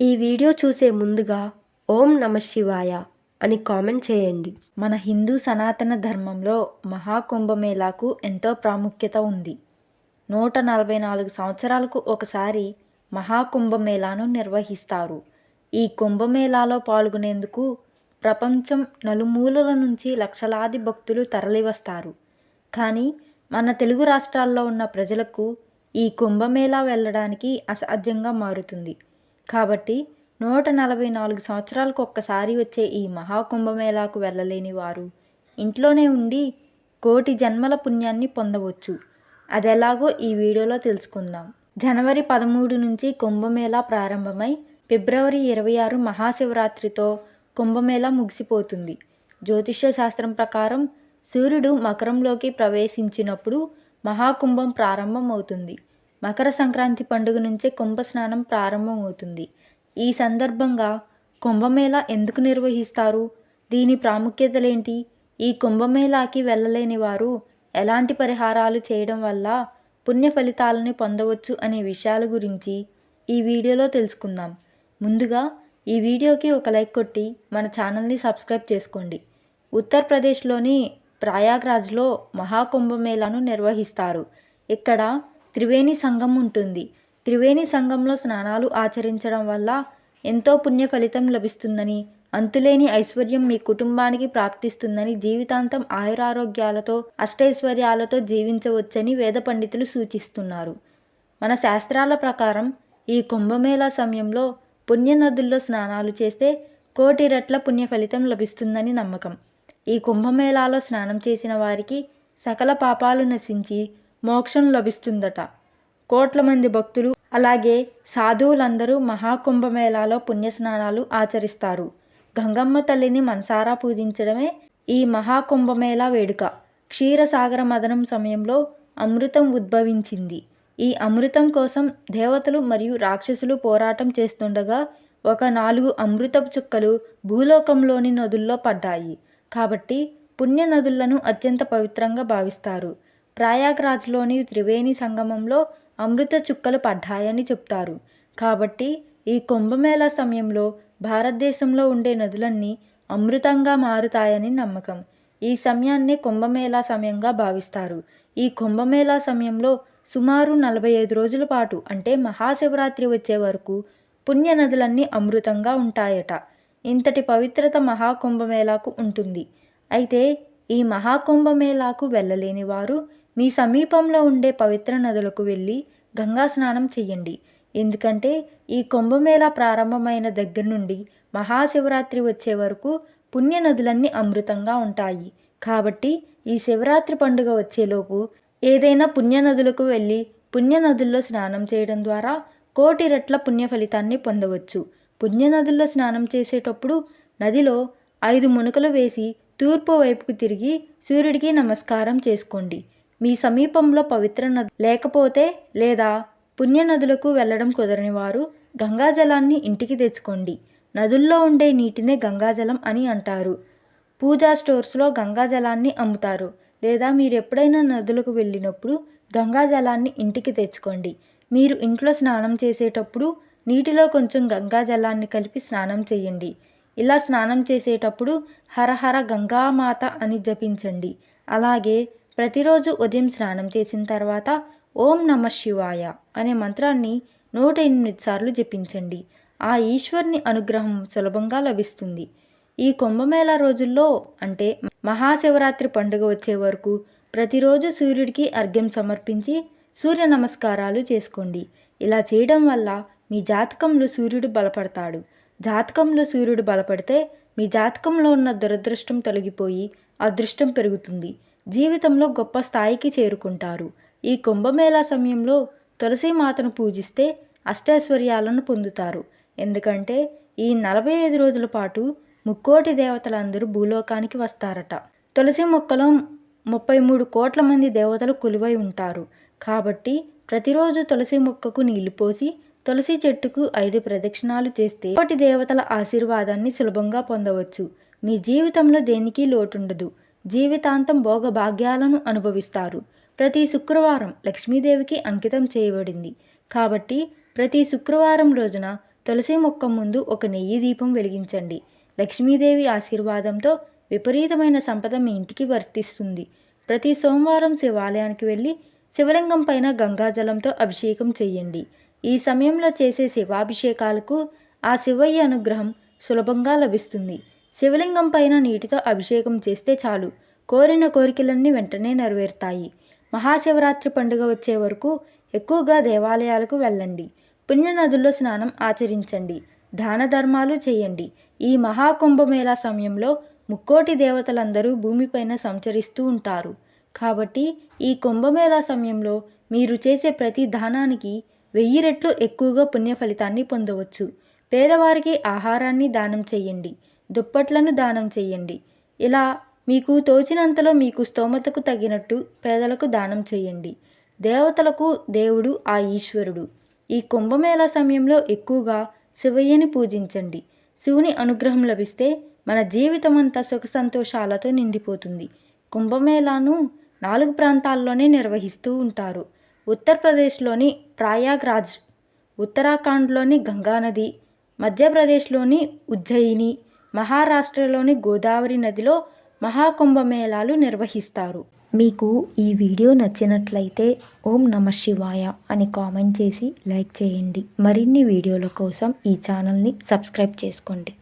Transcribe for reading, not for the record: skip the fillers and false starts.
ఈ వీడియో చూసే ముందుగా ఓం నమః శివాయ అని కామెంట్ చేయండి. మన హిందూ సనాతన ధర్మంలో మహాకుంభమేళాకు ఎంతో ప్రాముఖ్యత ఉంది. 144 సంవత్సరాలకు ఒకసారి మహాకుంభమేళాను నిర్వహిస్తారు. ఈ కుంభమేళాలో పాల్గొనేందుకు ప్రపంచం నలుమూలల నుంచి లక్షలాది భక్తులు తరలివస్తారు. కానీ మన తెలుగు రాష్ట్రాల్లో ఉన్న ప్రజలకు ఈ కుంభమేళా వెళ్ళడానికి అసాధ్యంగా మారుతుంది. కాబట్టి 144 సంవత్సరాలకు ఒక్కసారి వచ్చే ఈ మహాకుంభమేళాకు వెళ్ళలేని వారు ఇంట్లోనే ఉండి కోటి జన్మల పుణ్యాన్ని పొందవచ్చు. అదెలాగో ఈ వీడియోలో తెలుసుకుందాం. జనవరి 13 నుంచి కుంభమేళా ప్రారంభమై ఫిబ్రవరి 26 మహాశివరాత్రితో కుంభమేళా ముగిసిపోతుంది. జ్యోతిష్య శాస్త్రం ప్రకారం సూర్యుడు మకరంలోకి ప్రవేశించినప్పుడు మహాకుంభం ప్రారంభం అవుతుంది. మకర సంక్రాంతి పండుగ నుంచే కుంభస్నానం ప్రారంభమవుతుంది. ఈ సందర్భంగా కుంభమేళా ఎందుకు నిర్వహిస్తారు? దీని ప్రాముఖ్యతలేంటి? ఈ కుంభమేళాకి వెళ్ళలేని వారు ఎలాంటి పరిహారాలు చేయడం వల్ల పుణ్య ఫలితాలను పొందవచ్చు అనే విషయాల గురించి ఈ వీడియోలో తెలుసుకుందాం. ముందుగా ఈ వీడియోకి ఒక లైక్ కొట్టి మన ఛానల్ని సబ్స్క్రైబ్ చేసుకోండి. ఉత్తరప్రదేశ్లోని ప్రయాగ్రాజ్లో మహాకుంభమేళాను నిర్వహిస్తారు. ఇక్కడ త్రివేణి సంగం ఉంటుంది. త్రివేణి సంగంలో స్నానాలు ఆచరించడం వల్ల ఎంతో పుణ్య ఫలితం లభిస్తుందని, అంతులేని ఐశ్వర్యం మీ కుటుంబానికి ప్రాప్తిస్తుందని, జీవితాంతం ఆయురారోగ్యాలతో అష్టైశ్వర్యాలతో జీవించవచ్చని వేద పండితులు సూచిస్తున్నారు. మన శాస్త్రాల ప్రకారం ఈ కుంభమేళా సమయంలో పుణ్యనదుల్లో స్నానాలు చేస్తే కోటి రెట్ల పుణ్య ఫలితం లభిస్తుందని నమ్మకం. ఈ కుంభమేళాలో స్నానం చేసిన వారికి సకల పాపాలు నశించి మోక్షం లభిస్తుందట. కోట్ల మంది భక్తులు అలాగే సాధువులందరూ మహాకుంభమేళాలో పుణ్యస్నానాలు ఆచరిస్తారు. గంగమ్మ తల్లిని మనసారా పూజించడమే ఈ మహాకుంభమేళా వేడుక. క్షీరసాగర మథనం సమయంలో అమృతం ఉద్భవించింది. ఈ అమృతం కోసం దేవతలు మరియు రాక్షసులు పోరాటం చేస్తుండగా ఒక 4 అమృతపు చుక్కలు భూలోకంలోని నదుల్లో పడ్డాయి. కాబట్టి పుణ్య నదులను అత్యంత పవిత్రంగా భావిస్తారు. ప్రయాగ్రాజ్లోని త్రివేణి సంగమంలో అమృత చుక్కలు పడ్డాయని చెప్తారు. కాబట్టి ఈ కుంభమేళా సమయంలో భారతదేశంలో ఉండే నదులన్నీ అమృతంగా మారుతాయని నమ్మకం. ఈ సమయాన్ని కుంభమేళా సమయంగా భావిస్తారు. ఈ కుంభమేళా సమయంలో సుమారు 45 రోజుల పాటు అంటే మహాశివరాత్రి వచ్చే వరకు పుణ్య నదులన్నీ అమృతంగా ఉంటాయట. ఇంతటి పవిత్రత మహాకుంభమేళాకు ఉంటుంది. అయితే ఈ మహాకుంభమేళాకు వెళ్ళలేని వారు మీ సమీపంలో ఉండే పవిత్ర నదులకు వెళ్ళి గంగా స్నానం చేయండి. ఎందుకంటే ఈ కుంభమేళా ప్రారంభమైన దగ్గర నుండి మహాశివరాత్రి వచ్చే వరకు పుణ్య నదులన్నీ అమృతంగా ఉంటాయి. కాబట్టి ఈ శివరాత్రి పండుగ వచ్చేలోపు ఏదైనా పుణ్య నదులకు వెళ్ళి పుణ్య నదుల్లో స్నానం చేయడం ద్వారా కోటి రెట్ల పుణ్య ఫలితాన్ని పొందవచ్చు. పుణ్య నదుల్లో స్నానం చేసేటప్పుడు నదిలో 5 మునకలు వేసి తూర్పు వైపుకు తిరిగి సూర్యుడికి నమస్కారం చేసుకోండి. మీ సమీపంలో పవిత్ర నది లేకపోతే లేదా పుణ్య నదులకు వెళ్ళడం కుదరని వారు గంగాజలాన్ని ఇంటికి తెచ్చుకోండి. నదుల్లో ఉండే నీటినే గంగాజలం అని అంటారు. పూజా స్టోర్స్లో గంగాజలాన్ని అమ్ముతారు. లేదా మీరు ఎప్పుడైనా నదులకు వెళ్ళినప్పుడు గంగాజలాన్ని ఇంటికి తెచ్చుకోండి. మీరు ఇంట్లో స్నానం చేసేటప్పుడు నీటిలో కొంచెం గంగాజలాన్ని కలిపి స్నానం చేయండి. ఇలా స్నానం చేసేటప్పుడు హరహర గంగామాత అని జపించండి. అలాగే ప్రతిరోజు ఉదయం స్నానం చేసిన తర్వాత ఓం నమః శివాయ అనే మంత్రాన్ని 108 సార్లు జపించండి. ఆ ఈశ్వరుని అనుగ్రహం సులభంగా లభిస్తుంది. ఈ కుంభమేళా రోజుల్లో అంటే మహాశివరాత్రి పండుగ వచ్చే వరకు ప్రతిరోజు సూర్యుడికి అర్ఘ్యం సమర్పించి సూర్య నమస్కారాలు చేసుకోండి. ఇలా చేయడం వల్ల మీ జాతకంలో సూర్యుడు బలపడతాడు. జాతకంలో సూర్యుడు బలపడితే మీ జాతకంలో ఉన్న దురదృష్టం తొలగిపోయి అదృష్టం పెరుగుతుంది. జీవితంలో గొప్ప స్థాయికి చేరుకుంటారు. ఈ కుంభమేళా సమయంలో తులసి మాతను పూజిస్తే అష్టైశ్వర్యాలను పొందుతారు. ఎందుకంటే ఈ 45 రోజుల పాటు ముక్కోటి దేవతలందరూ భూలోకానికి వస్తారట. తులసి మొక్కలో 33 కోట్ల మంది దేవతలు కొలువై ఉంటారు. కాబట్టి ప్రతిరోజు తులసి మొక్కకు నీళ్లు పోసి తులసి చెట్టుకు 5 ప్రదక్షిణాలు చేస్తే కోటి దేవతల ఆశీర్వాదాన్ని సులభంగా పొందవచ్చు. మీ జీవితంలో దేనికి లోటుండదు. జీవితాంతం భోగభాగ్యాలను అనుభవిస్తారు. ప్రతి శుక్రవారం లక్ష్మీదేవికి అంకితం చేయబడింది. కాబట్టి ప్రతి శుక్రవారం రోజున తులసి మొక్క ముందు ఒక నెయ్యి దీపం వెలిగించండి. లక్ష్మీదేవి ఆశీర్వాదంతో విపరీతమైన సంపద మీ ఇంటికి వర్తిస్తుంది. ప్రతి సోమవారం శివాలయానికి వెళ్ళి శివలింగం పైన గంగాజలంతో అభిషేకం చేయండి. ఈ సమయంలో చేసే శివాభిషేకాలకు ఆ శివయ్య అనుగ్రహం సులభంగా లభిస్తుంది. శివలింగం పైన నీటితో అభిషేకం చేస్తే చాలు, కోరిన కోరికలన్నీ వెంటనే నెరవేరుతాయి. మహాశివరాత్రి పండుగ వచ్చే వరకు ఎక్కువగా దేవాలయాలకు వెళ్ళండి. పుణ్యనదుల్లో స్నానం ఆచరించండి. దాన ధర్మాలు చేయండి. ఈ మహాకుంభమేళా సమయంలో ముక్కోటి దేవతలందరూ భూమిపైన సంచరిస్తూ ఉంటారు. కాబట్టి ఈ కుంభమేళా సమయంలో మీరు చేసే ప్రతి దానానికి 1000 రెట్లు ఎక్కువగా పుణ్య ఫలితాన్ని పొందవచ్చు. పేదవారికి ఆహారాన్ని దానం చేయండి. దుప్పట్లను దానం చేయండి. ఇలా మీకు తోచినంతలో మీకు స్తోమతకు తగినట్టు పేదలకు దానం చేయండి. దేవతలకు దేవుడు ఆ ఈశ్వరుడు. ఈ కుంభమేళా సమయంలో ఎక్కువగా శివయ్యని పూజించండి. శివుని అనుగ్రహం లభిస్తే మన జీవితం అంతా సుఖ సంతోషాలతో నిండిపోతుంది. కుంభమేళాను 4 ప్రాంతాల్లోనే నిర్వహిస్తూ ఉంటారు. ఉత్తరప్రదేశ్లోని ప్రయాగ్రాజ్, ఉత్తరాఖండ్లోని గంగానది, మధ్యప్రదేశ్లోని ఉజ్జయిని, మహారాష్ట్రలోని గోదావరి నదిలో మహాకుంభమేళాలు నిర్వహిస్తారు. మీకు ఈ వీడియో నచ్చినట్లయితే ఓం నమః శివాయ అని కామెంట్ చేసి లైక్ చేయండి. మరిన్ని వీడియోల కోసం ఈ ఛానల్ని సబ్స్క్రైబ్ చేసుకోండి.